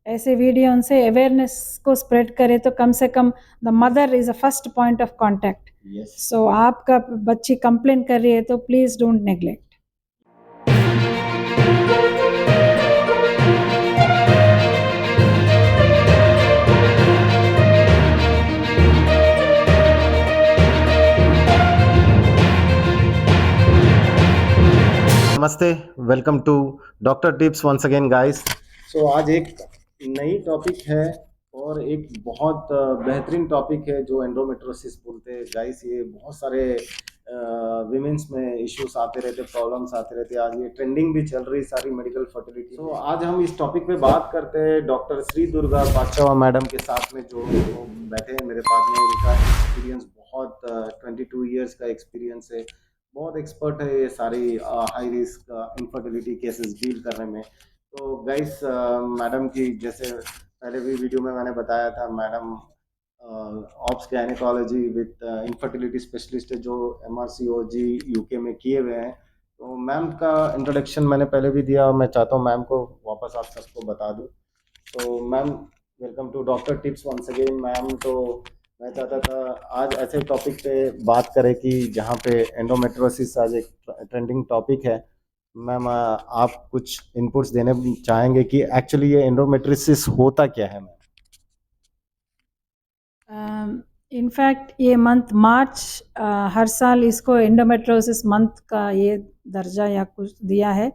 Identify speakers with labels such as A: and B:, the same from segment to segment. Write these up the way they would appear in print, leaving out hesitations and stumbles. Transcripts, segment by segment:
A: ऐसे वीडियो उनसे अवेयरनेस को स्प्रेड करें तो कम से कम the mother is a first point of contact. So आपका बच्ची कंप्लेन कर रही है तो प्लीज़ डोंट नेग्लेक्ट।
B: नमस्ते, welcome to doctor tips once again guys. So आज एक नई टॉपिक है और एक बहुत बेहतरीन टॉपिक है जो एंडोमेट्रोसिस बोलते हैं गाइस। ये बहुत सारे विमेंस में इश्यूज आते रहते, प्रॉब्लम्स आते रहते। आज ये ट्रेंडिंग भी चल रही सारी मेडिकल फर्टिलिटी। तो आज हम इस टॉपिक पे बात करते हैं डॉक्टर श्री दुर्गा बादशाह मैडम के साथ में, जो बैठे हैं मेरे पास में। इनका एक्सपीरियंस बहुत 22 ईयर्स का एक्सपीरियंस है, बहुत एक्सपर्ट है ये सारी high risk infertility cases deal करने में। तो गाइस, मैडम की जैसे पहले भी वीडियो में मैंने बताया था, madam ops gynaecology with infertility specialist है, जो MRCOG यूके में किए हुए हैं। तो मैम का इंट्रोडक्शन मैंने पहले भी दिया और मैं चाहता हूँ मैम को वापस आप सबको बता दूँ। तो ma'am, welcome to doctor tips once again ma'am. तो मैं चाहता था आज ऐसे टॉपिक पे बात करें कि जहाँ पे एंडोमेट्रोसिस आज एक ट्रेंडिंग टॉपिक है। मैम, आप कुछ इनपुट्स देने चाहेंगे कि एक्चुअली ये एंडोमेट्रोसिस होता क्या है मैम?
A: इनफैक्ट ये मंथ मार्च हर साल इसको एंडोमेट्रोसिस मंथ का ये दर्जा या कुछ दिया है।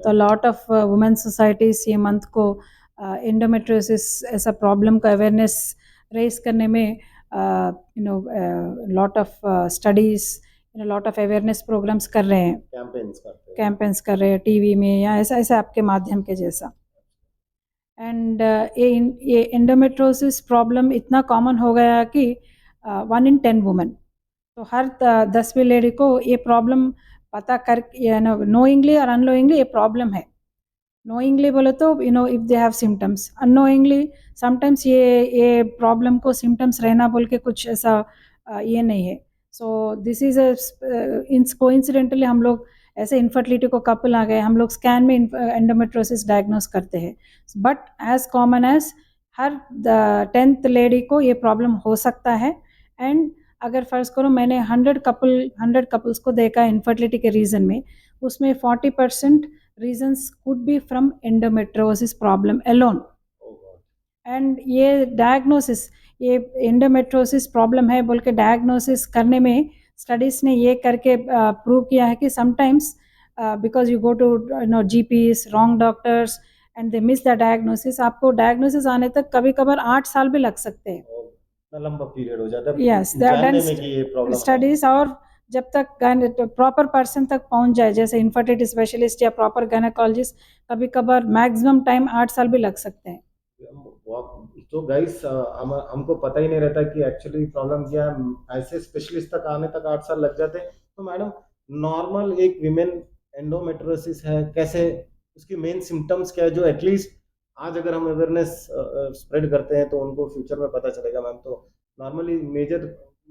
A: तो लॉट ऑफ वुमेन सोसाइटीज़ ये मंथ को एंडोमेट्रोसिस ऐसा प्रॉब्लम का अवेयरनेस रेस करने में lot of studies, lot of awareness programmes कर रहे हैं, कैंपेन्स कर रहे हैं टीवी में या ऐसा ऐसा आपके माध्यम के जैसा। एंड ये एंडोमेट्रोसिस प्रॉब्लम इतना कॉमन हो गया कि 1 in 10 वुमेन, तो हर 10वीं लेडी को ये प्रॉब्लम पता कर, नोइंगली और अननोइंगली ये प्रॉब्लम है। नोइंगली बोले तो if they have symptoms, unknowingly sometimes ये प्रॉब्लम को सिम्टम्स रहना बोल के कुछ ऐसा ये नहीं है। सो दिस इज़ कोइंसिडेंटली हम लोग ऐसे इनफर्टिलिटी को कपल आ गए, हम लोग स्कैन में एंडोमेट्रोसिस डायग्नोस करते हैं। बट एज कॉमन एज हर 10th लेडी को ये प्रॉब्लम हो सकता है। एंड अगर फ़र्ज़ करो मैंने 100 कपल्स को देखा इनफर्टिलिटी के रीज़न में, उसमें 40% reasons could be from endometriosis problem alone. And ये डायग्नोसिस, ये एंडोमेट्रोसिस प्रॉब्लम है बोल के डायग्नोसिस करने में स्टडीज़ ने ये करके प्रूव किया है कि sometimes because you go to GPs, wrong doctors and they miss the diagnosis. आपको डायग्नोसिस आने तक कभी कभार 8 साल भी लग सकते हैं,
B: लंबा पीरियड हो जाता है
A: यस दे आर
B: जानने
A: डन
B: में कि ये प्रॉब्लम
A: स्टडीज। और जब तक प्रॉपर पर्सन तक पहुंच जाए, जैसे इनफर्टिलिटी स्पेशलिस्ट या प्रॉपर गायनेकोलॉजिस्ट, कभी कभार मैक्सिमम टाइम 8 साल भी लग सकते हैं।
B: तो गाइस, हमको पता ही नहीं रहता कि एक्चुअली प्रॉब्लम क्या है। ऐसे स्पेशलिस्ट तक आने तक 8 साल लग जाते हैं। तो मैडम, नॉर्मल एक विमेन एंडोमेट्रोसिस है, कैसे उसकी मेन सिम्टम्स क्या है, जो एटलीस्ट आज अगर हम अवेयरनेस स्प्रेड करते हैं तो उनको फ्यूचर में पता चलेगा मैम। तो नॉर्मली मेजर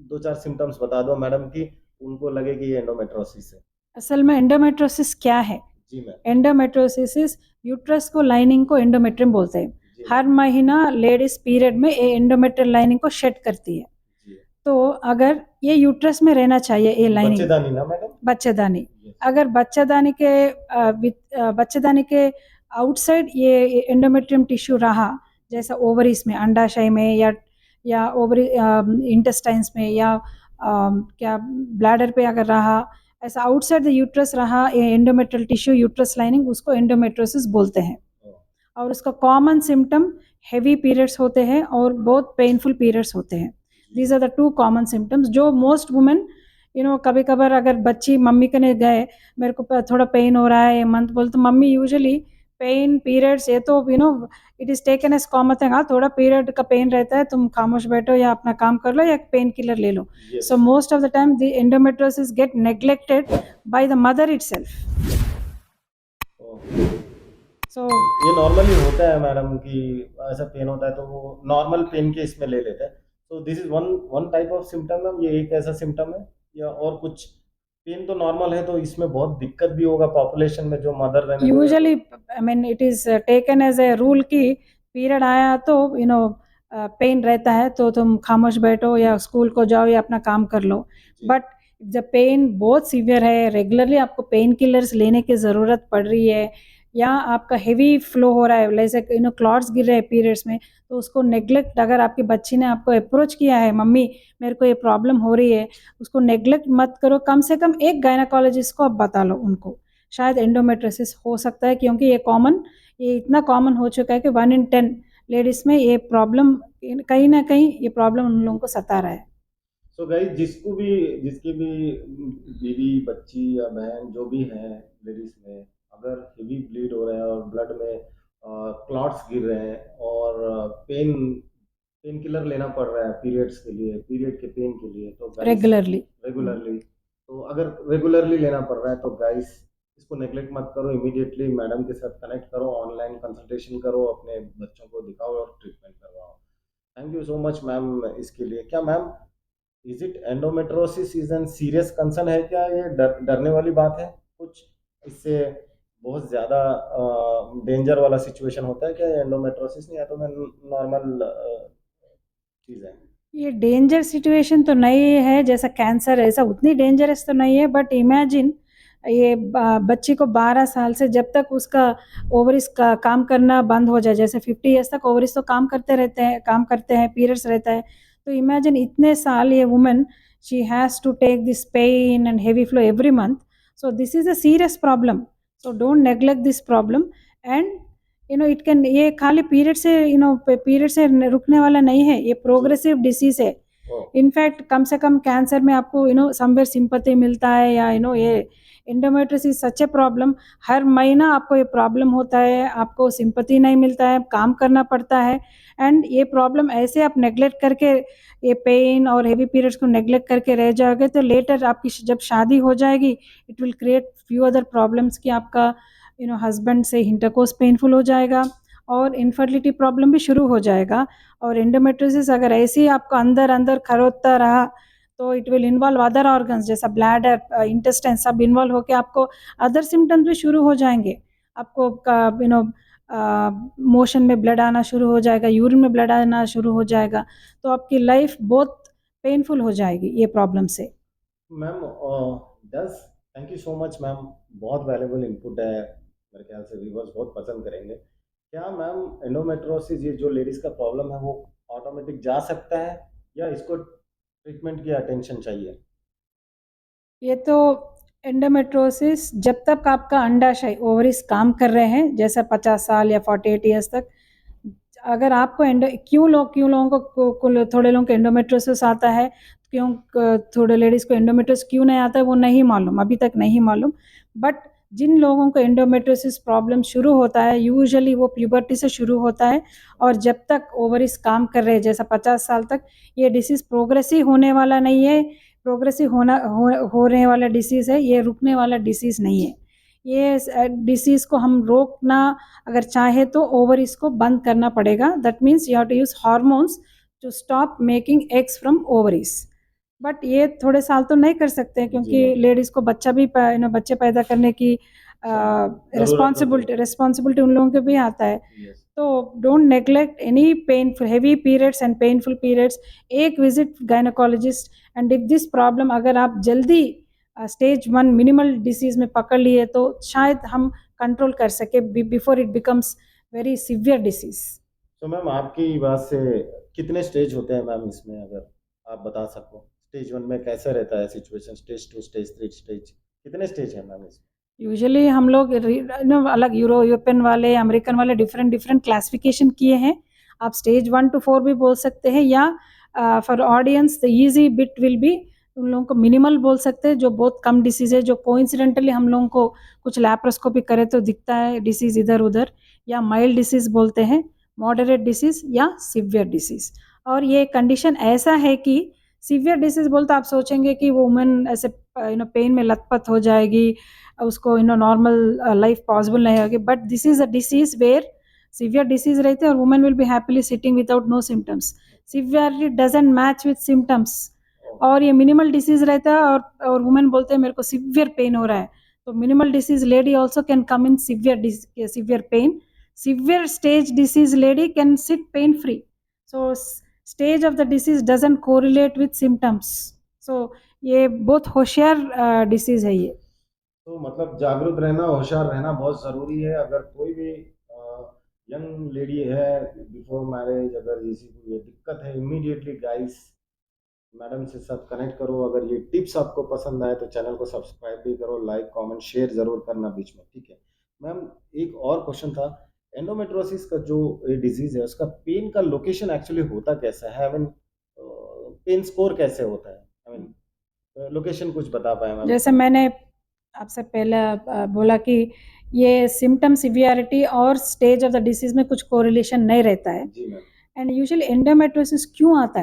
B: 2-4 सिम्टम्स बता दो मैडम कि उनको लगे कि ये एंडोमेट्रोसिस है।
A: असल में एंडोमेट्रोसिस क्या है?
B: जी मैम।
A: एंडोमेट्रोसिस यूट्रस को लाइनिंग को एंडोमेट्रियम बोलते हैं। हर महीना लेडीज पीरियड में ये एंडोमेट्रियल लाइनिंग को शेड करती है। तो अगर ये यूट्रस में रहना चाहिए ये लाइनिंग,
B: बच्चेदानी ना मैडम?
A: बच्चेदानी। अगर बच्चेदानी के आउटसाइड ये एंडोमेट्रियम टिश्यू रहा, जैसा ओवरीज में, अंडाशय में, या ओवरी इंटेस्टाइन्स में, या क्या ब्लैडर पे अगर रहा, ऐसा आउटसाइड द यूट्रस रहा ये एंडोमेट्रियल टिश्यू, यूट्रस लाइनिंग, उसको एंडोमेट्रोसिस बोलते हैं। और उसका कॉमन सिम्टम हेवी पीरियड्स होते हैं और बहुत पेनफुल पीरियड्स होते हैं। These are the 2 common symptoms जो मोस्ट वुमेन कभी कभार अगर बच्ची मम्मी के ने गए, मेरे को थोड़ा पेन हो रहा है ये मंथ बोल, तो मम्मी यूजुअली पेन पीरियड्स ये तो it is taken as common thing, हाँ थोड़ा पीरियड का पेन रहता है, तुम खामोश बैठो या अपना काम कर लो या पेन किलर ले लो। So most of the time the endometriosis get neglected by the mother itself.
B: So ये नॉर्मली होता है मैडम कि ऐसा पेन होता है तो वो नॉर्मल पेन के इसमें ले लेते हैं। तो this is one type of symptom है, ये एक ऐसा सिम्टम है या और कुछ? पेन तो नॉर्मल है, तो इसमें बहुत दिक्कत भी होगा पॉपुलेशन में जो मदर रहने।
A: Usually I mean it is taken as a rule कि पीरियड आया तो पेन रहता है तो तुम खामोश बैठो या स्कूल को जाओ या अपना काम कर लो. बट जब पेन बहुत सीवियर है, रेगुलरली आपको पेन किलर्स लेने की ज़रूरत पड़ रही है, या आपका हेवी फ्लो हो रहा है, जैसे क्लॉट्स गिर रहे हैं पीरियड्स में, तो उसको नेग्लेक्ट, अगर आपकी बच्ची ने आपको अप्रोच किया है, मम्मी मेरे को ये प्रॉब्लम हो रही है, उसको नेग्लेक्ट मत करो. कम से कम एक गायनाकोलॉजिस्ट को आप बता लो उनको. शायद एंडोमेट्रोसिस हो सकता है, क्योंकि ये इतना कॉमन हो चुका है कि 1 in 10 लेडीज़ में ये प्रॉब्लम, कहीं ना कहीं ये प्रॉब्लम उन लोगों को सता रहा है.
B: सो गाइस, जिसकी भी बीवी, बच्ची या बहन जो भी है लेडीज में, अगर हेवी ब्लीड हो रहे हैं और ब्लड में क्लॉट्स गिर रहे हैं और पेन किलर लेना पड़ रहा है पीरियड्स के लिए, पीरियड के पेन के लिए, तो गाइस
A: रेगुलरली.
B: रेगुलरली, तो अगर रेगुलरली लेना पड़ रहा है तो गाइस इसको नेग्लेक्ट मत करो. इमीडिएटली मैडम के साथ कनेक्ट करो, ऑनलाइन कंसल्टेशन करो, अपने बच्चों को दिखाओ और ट्रीटमेंट करवाओ. Thank you so much ma'am इसके लिए. क्या ma'am, is it endometriosis is an serious concern है क्या? ये डरने वाली बात है कुछ? इससे बहुत ज़्यादा डेंजर वाला सिचुएशन होता है क्या एंडोमेट्रोसिस? नहीं, या तो मैं नॉर्मल चीज़ है?
A: ये डेंजर सिचुएशन तो नहीं है, जैसा कैंसर है ऐसा उतनी डेंजरस तो नहीं है. बट इमेजिन, ये बच्ची को 12 साल से जब तक उसका ओवरिस का काम करना बंद हो जाए, जैसे 50 ईयर्स तक ओवरिस तो काम करते हैं, पीरियड्स रहता है, तो इमेजिन इतने साल ये women, she has to take this pain and heavy flow every month. So this is a serious problem. So don't neglect this problem. And it can, ये खाली पीरियड से रुकने वाला नहीं है, ये प्रोग्रेसिव डिसीज है. इनफैक्ट कम से कम कैंसर में आपको समवेयर सिंपैथी मिलता है, या ये एंडोमेट्रोसिस सच ए प्रॉब्लम. हर महीना आपको ये प्रॉब्लम होता है, आपको सिंपैथी नहीं मिलता है, काम करना पड़ता है. एंड ये प्रॉब्लम ऐसे आप नेग्लेक्ट करके, ये पेन और हेवी पीरियड्स को नेग्लेक्ट करके रह जाओगे, तो लेटर आपकी जब शादी हो जाएगी, it will create few other problems कि आपका हस्बैंड से इंटरकोर्स पेनफुल हो जाएगा, और इनफर्टिलिटी प्रॉब्लम भी शुरू हो जाएगा. और एंडोमेट्रोसिस अगर ऐसे ही आपको अंदर अंदर खरोचता रहा, तो it will involve other organs, जैसा ब्लैडर, इंटेस्टाइन, सब इन्वॉल्व होकर आपको अदर सिम्टम्स भी शुरू हो जाएंगे. आपको मोशन में ब्लड आना शुरू हो जाएगा, यूरिन में ब्लड आना शुरू हो जाएगा, तो आपकी लाइफ बहुत पेनफुल हो जाएगी ये प्रॉब्लम से.
B: Ma'am does thank you so much ma'am, बहुत वैल्यूबल इनपुट है, मेरे ख्याल से व्यूअर्स बहुत पसंद करेंगे. क्या मैम एंडोमेट्रोसिस, ये जो लेडीज का प्रॉब्लम है, वो ऑटोमेटिक जा सकता है या इसको ट्रीटमेंट की अटेंशन चाहिए?
A: ये तो एंडोमेट्रोसिस जब तक आपका अंडाशय, ओवरीज काम कर रहे हैं, जैसा 50 साल या 48 ईयर्स तक, अगर आपको क्यों लोगों को थोड़े लोगों को एंडोमेट्रोसिस आता है, थोड़े लेडीज़ को एंडोमेट्रोसिस क्यों नहीं आता है, वो नहीं मालूम, अभी तक नहीं मालूम. बट जिन लोगों को एंडोमेट्रोसिस प्रॉब्लम शुरू होता है, यूजुअली वो प्यूबर्टी से शुरू होता है, और जब तक ओवरीज काम कर रहे हैं, जैसा 50 साल तक, ये डिसीज़ प्रोग्रेसिव होने वाला नहीं है. प्रोग्रेसिव होने वाला डिसीज़ है, ये रुकने वाला डिसीज़ नहीं है. ये डिसीज़ को हम रोकना अगर चाहे तो ओवरीज को बंद करना पड़ेगा. That means you have to use hormones to stop making eggs from ovaries. But ये थोड़े साल तो नहीं कर सकते हैं, क्योंकि लेडीज़ को बच्चे पैदा करने की रिस्पॉन्सिबिलिटी उन लोगों के भी आता है. तो don't neglect any painful heavy periods and painful periods. एक visit gynaecologist. And if this problem अगर आप जल्दी स्टेज 1 मिनिमल डिसीज़ में पकड़ लिए, तो शायद हम कंट्रोल कर सके before it becomes very severe disease.
B: तो मैम आपकी बात से कितने स्टेज होते हैं मैम इसमें, अगर आप बता सको? स्टेज 1 में कैसे रहता है सिचुएशन, स्टेज 2, स्टेज 3, कितने स्टेज है मैम इसमें?
A: यूजुअली हम लोग अलग यूरोपियन वाले, अमेरिकन वाले डिफरेंट क्लासिफिकेशन किए हैं. आप स्टेज 1 to 4 भी बोल सकते हैं, या for audience the easy bit will be, उन लोगों को मिनिमल बोल सकते हैं, जो बहुत कम डिसीज़ है, जो कोइंसिडेंटली हम लोगों को कुछ लैप्रोस्कोपी करे तो दिखता है डिसीज़ इधर उधर, या माइल्ड डिसीज़ बोलते हैं, मॉडरेट डिसीज़, या सिवियर डिसीज़. और ये कंडीशन ऐसा है कि सिवियर डिसीज़ बोलते आप सोचेंगे कि वो वुमेन ऐसे पेन में लथपथ हो जाएगी, उसको नॉर्मल लाइफ पॉसिबल नहीं होगी. But this is a disease where severe disease रहते हैं, और women will be happily sitting without no symptoms. Severity doesn't match with symptoms. और ये मिनिमल डिसीज़ रहता है, और वुमेन बोलते हैं मेरे को सिवियर पेन हो रहा है. तो minimal disease lady also can come in severe pain. severe stage disease lady can sit pain free. So stage of the disease doesn't correlate with symptoms. So ये बहुत होशियार डिसीज है ये.
B: तो मतलब जागरूक रहना, होशियार रहना बहुत ज़रूरी है। अगर कोई भी यंग लेडी है बिफोर मैरिज, अगर किसी को ये दिक्कत है, इमीडिएटली गाइस मैडम से साथ कनेक्ट करो। अगर ये टिप्स आपको पसंद आए तो चैनल को सब्सक्राइब भी करो, लाइक कमेंट शेयर ज़रूर करना बीच में, ठीक है। मैम एक और क्वेश्चन था, एंडोमेट्रोसिस का जो ये डिजीज़ है उसका पेन का लोकेशन एक्चुअली होता कैसा है? आई मीन पेन स्कोर कैसे होता है? आई मीन लोकेशन कुछ बता पाए मैम?
A: जैसे मैंने आपसे पहले बोला कि ये सिम्टम सिवियरिटी और स्टेज ऑफ द डिसीज में कुछ कोरिलेशन नहीं रहता है.
B: जी मैम।
A: एंड यूजुअली एंडोमेट्रोसिस क्यों आता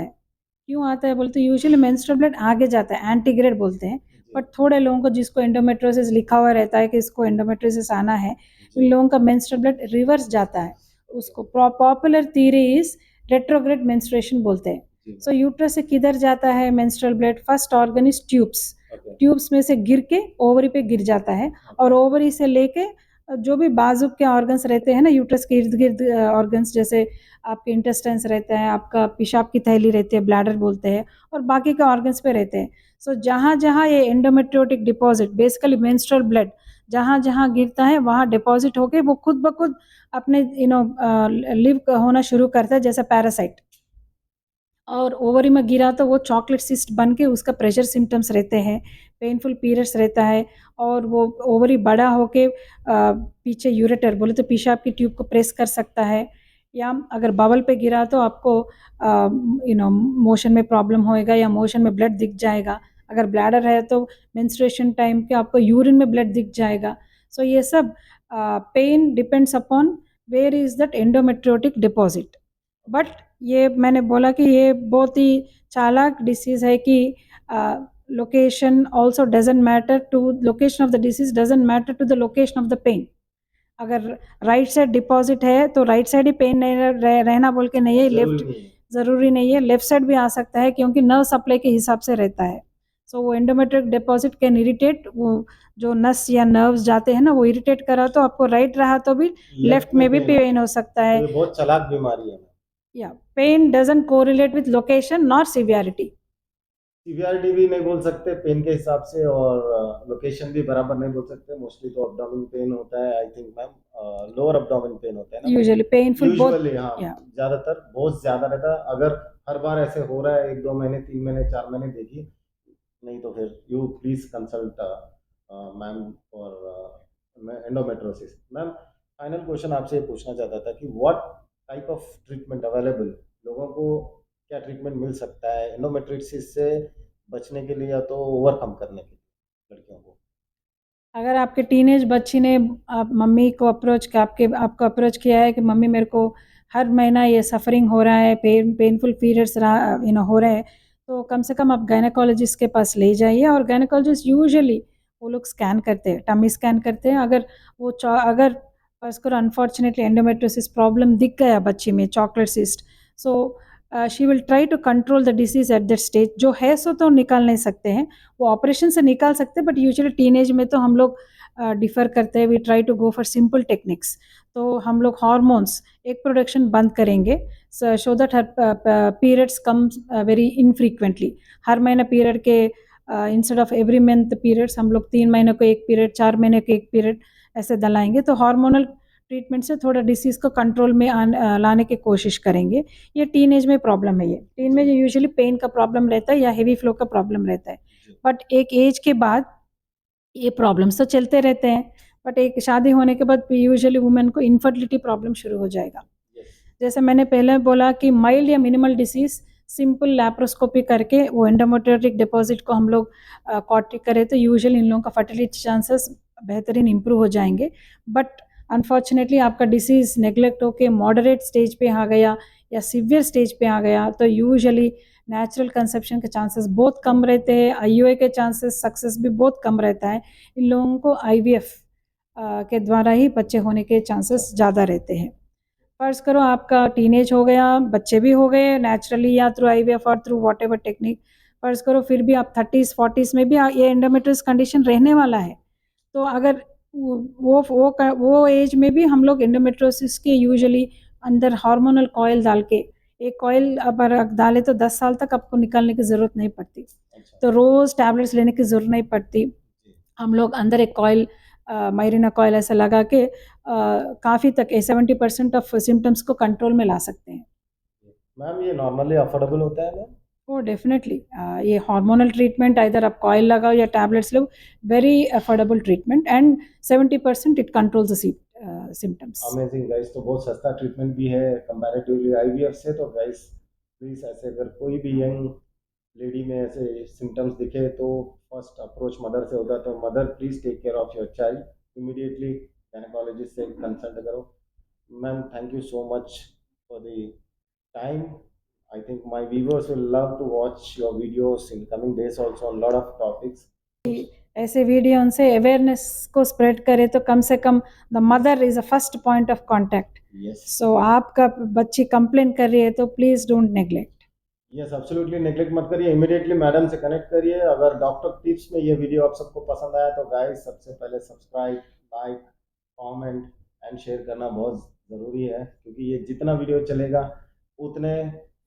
A: है बोलते यूजुअली मेंस्ट्रुअल ब्लड आगे जाता है, एंटीग्रेड बोलते हैं. बट थोड़े लोगों को जिसको एंडोमेट्रोसिस लिखा हुआ रहता है कि इसको एंडोमेट्रोसिस आना है, उन लोगों का मेंस्ट्रुअल ब्लड रिवर्स जाता है. उसको popular theory is retrograde menstruation बोलते हैं. सो यूट्रस से किधर जाता है menstrual blood? First organ is tubes. Tubes में से गिर के ओवरी पे गिर जाता है, और ओवरी से लेके जो भी बाजुक के ऑर्गन्स रहते हैं ना यूट्रस के इर्द गिर्द, ऑर्गन्स जैसे आपके इंटेस्टाइन्स रहते हैं, आपका पेशाब की थैली रहती है, ब्लैडर बोलते हैं, और बाकी के ऑर्गन्स पे रहते हैं. सो जहाँ जहाँ ये endometriotic deposit, basically menstrual blood जहाँ जहाँ गिरता है वहाँ डिपॉजिट होके वो खुद ब खुद अपने लिव होना शुरू करता है जैसे पैरासाइट. और ओवरी में गिरा तो वो चॉकलेट सिस्ट बन के उसका प्रेशर सिम्टम्स रहते हैं, पेनफुल पीरियड्स रहता है, और वो ओवरी बड़ा होके पीछे यूरेटर बोले तो पेशाब की ट्यूब को प्रेस कर सकता है. या अगर बावल पे गिरा तो आपको मोशन में प्रॉब्लम होएगा या मोशन में ब्लड दिख जाएगा. अगर ब्लैडर है तो मेंस्ट्रुएशन टाइम के आपको यूरिन में ब्लड दिख जाएगा. सो ये सब pain depends upon where is that endometriotic deposit. But ये मैंने बोला कि ये बहुत ही चालाक डिसीज़ है कि location also doesn't matter to location of the disease doesn't matter to the location of the pain. अगर राइट साइड डिपॉजिट है तो राइट साइड ही पेन नहीं रहना बोल के नहीं है, लेफ्ट ज़रूरी नहीं है, लेफ्ट साइड भी आ सकता है क्योंकि नर्व सप्लाई के हिसाब से रहता है. सो वो एंडोमेट्रिक डिपॉजिट कैन इरिटेट, वो जो नस या नर्व्स जाते हैं ना वो इरिटेट करा तो आपको राइट रहा तो भी लेफ्ट में भी पेन हो सकता है.
B: ये बहुत चालाक बीमारी है.
A: Yeah, pain doesn't correlate with location nor severity.
B: Severity भी नहीं बोल सकते पेन के हिसाब से, और लोकेशन भी बराबर नहीं बोल सकते. मोस्टली तो अब्डोमेन पेन होता है, I think ma'am lower abdomen pain होता है ना
A: Usually painful both.
B: यूजुअली. हाँ, ज्यादातर बहुत ज्यादा रहता है. अगर हर बार ऐसे हो रहा है 1-2 महीने 3 महीने 4 महीने देखिए, नहीं तो फिर यू प्लीज कंसल्ट मैम और एंडोमेट्रोसिस. मैम फाइनल क्वेश्चन आपसे ये पूछना चाहता था कि what type of treatment available, लोगों को क्या ट्रीटमेंट मिल सकता है एंडोमेट्रोसिस से बचने के लिए या तो ओवरकम करने के लिए लड़कियों को?
A: अगर आपके टीनेज बच्ची ने आप मम्मी को आपको अप्रोच किया है कि मम्मी मेरे को हर महीना ये सफरिंग हो रहा है, पेनफुल पीरियड्स हो रहे हैं, तो कम से कम आप गायनेकोलॉजिस्ट के पास ले जाइए. और गायनेकोलॉजिस्ट यूजुअली वो लोग स्कैन करते हैं, टमी स्कैन करते हैं. अगर उसको अनफॉर्चुनेटली एंडोमेट्रोसिस प्रॉब्लम दिख गया बच्ची में, chocolate cyst, so she will try to control the disease at that stage. जो है सो तो निकाल नहीं सकते हैं, वो ऑपरेशन से निकाल सकते हैं, बट यूजुअली टीनेज में तो हम लोग डिफ़र करते हैं. We try to go for simple techniques. तो हम लोग हार्मोन्स एक प्रोडक्शन बंद करेंगे so that her periods comes very infrequently. हर महीना पीरियड के instead of every month periods हम लोग 3 महीने को एक पीरियड, 4 महीने को एक पीरियड ऐसे दलाएंगे. तो हार्मोनल ट्रीटमेंट से थोड़ा डिसीज़ को कंट्रोल में लाने की कोशिश करेंगे. ये टीनेज में प्रॉब्लम है. ये टीन में यूजुअली पेन का प्रॉब्लम रहता है या हेवी फ्लो का प्रॉब्लम रहता है, बट एक एज के बाद ये प्रॉब्लम्स तो चलते रहते हैं. बट एक शादी होने के बाद यूजुअली वुमेन को इनफर्टिलिटी प्रॉब्लम शुरू हो जाएगा. जैसे मैंने पहले बोला कि माइल्ड या मिनिमल डिसीज़ सिंपल लैप्रोस्कोपी करके वो एंडोमेट्रियोटिक डिपॉजिट को हम लोग कॉट्रिक करें तो यूजुअली इन लोगों का फर्टिलिटी चांसेस बेहतरीन इंप्रूव हो जाएंगे. बट अनफॉर्चुनेटली आपका डिसीज़ नेग्लेक्ट होके मॉडरेट स्टेज पे आ गया या सीवियर स्टेज पे आ गया तो यूजुअली नेचुरल कंसेप्शन के चांसेस बहुत कम रहते हैं. आईयूआई के चांसेस सक्सेस भी बहुत कम रहता है. इन लोगों को आईवीएफ के द्वारा ही बच्चे होने के चांसेस ज़्यादा रहते हैं. फ़र्ज़ करो आपका टीनेज हो गया, बच्चे भी हो गए नेचुरली या थ्रू आईवीएफ और थ्रू व्हाटएवर टेक्निक. फ़र्ज़ करो फिर भी आप 30s 40s में भी ये एंडोमेट्रियोसिस कंडीशन रहने वाला है. तो अगर वो एज में भी हम लोग एंडोमेट्रोसिस के यूजुअली अंदर हार्मोनल कॉइल डाल के, एक कॉइल अगर डाले तो 10 साल तक आपको निकालने की ज़रूरत नहीं पड़ती,
B: अच्छा
A: तो रोज़ टैबलेट्स लेने की ज़रूरत नहीं पड़ती।
B: जी
A: हम लोग अंदर एक कॉइल मायरीना कॉइल ऐसा लगा के काफ़ी तक 70% ऑफ सिम्टम्स को कंट्रोल में ला सकते हैं।
B: मैम ये नॉर्मली अफोर्डेबल होता है मैम?
A: ओह डेफिनेटली, ये हार्मोनल ट्रीटमेंट आइदर आप कॉइल लगाओ या tablets low, very affordable treatment and 70% it controls the symptoms.
B: Amazing guys, तो बहुत सस्ता ट्रीटमेंट भी है कंपैरेटिवली आईवीएफ से। तो गाइस प्लीज ऐसे अगर कोई भी यंग लेडी में ऐसे सिम्टम्स दिखे तो फर्स्ट अप्रोच मदर से होता है, तो mother please take care of your child immediately, gynaecologist से कंसल्ट करो। Ma'am thank you so much for the time. I think my viewers will love to watch your videos in coming days also on lot of topics.
A: ऐसे video उनसे awareness को spread करे तो कम से कम the mother is a first point of contact.
B: Yes.
A: सो आपका बच्ची कंप्लेन कर रही है तो please don't neglect.
B: Yes absolutely neglect मत करिए, इमीडिएटली मैडम से कनेक्ट करिए। अगर डॉक्टर टिप्स में ये वीडियो आप सबको पसंद आया तो गाइस सबसे पहले subscribe, like, comment and share करना बहुत ज़रूरी है, क्योंकि ये जितना वीडियो चलेगा उतने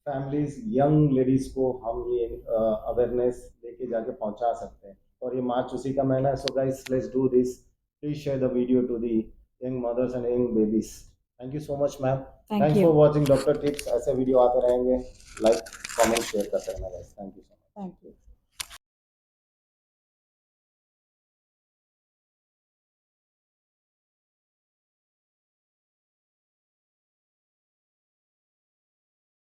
B: फैमिलीज यंग लेडीज़ को हम ये अवेयरनेस लेके जाके पहुंचा सकते हैं। और ये मार्च उसी का महीना है। So guys let's do this, please share the video to the young mothers and young babies. Thank you so much ma'am.
A: Thank
B: thanks
A: you.
B: For watching doctor tips. ऐसे वीडियो आते रहेंगे, लाइक कमेंट शेयर करते रहना guys. Thank you.